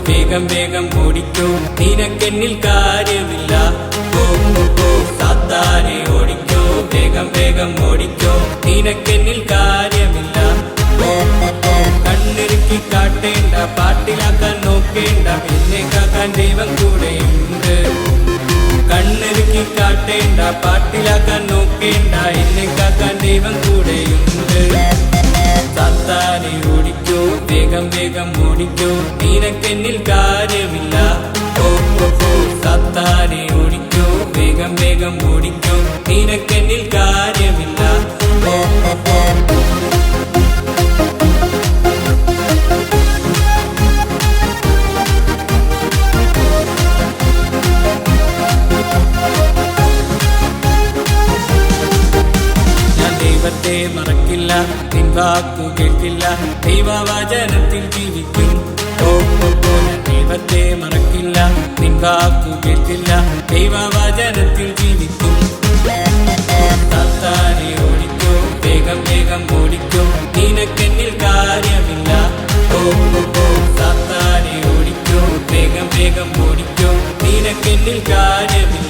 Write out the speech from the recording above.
വേഗം വേഗം ഓടിക്കോ, നിനക്കെന്നിൽ കാര്യമില്ല. സാത്താനെ ഓടിക്കോ, വേഗം വേഗം ഓടിക്കോ, നിനക്കെന്നിൽ കാര്യമില്ല. കണ്ണിറുക്കി കാട്ടേണ്ട, പാട്ടിലാക്കാൻ നോക്കേണ്ട, എന്നെ കാക്കാൻ ദൈവം കൂടെയുണ്ട്. കണ്ണിറുക്കി കാട്ടേണ്ട, പാട്ടിലാക്കാൻ നോക്കേണ്ട, എന്നെ കാക്കാൻ ദൈവം കൂടെയുണ്ട്. സാത്താനെ ഓടിക്കോ, വേഗം വേഗം ഓടിക്കോ, നിനക്കെന്നിൽ കാര്യമില്ല. സാത്താനെ ഓടിക്കോ, വേഗം വേഗം ഓടിക്കോ, നിനക്കെന്നിൽ കാര്യമില്ല. ദൈവത്തെ മറക്കില്ല, നിൻ വാക്കു കേൾക്കില്ല, ദൈവവചനത്തിൽ ജീവിക്കും. ദൈവത്തെ മറക്കില്ല, നിൻ വാക്കു കേൾക്കില്ല, ദൈവവചനത്തിൽ ജീവിക്കും. സാത്താനെ ഓടിക്കോ, വേഗം വേഗം ഓടിക്കോ, നിനക്കെന്നിൽ കാര്യമില്ല. സാത്താനെ ഓടിക്കോ, വേഗം വേഗം ഓടിക്കോ, നിനക്കെന്നിൽ കാര്യമില്ല.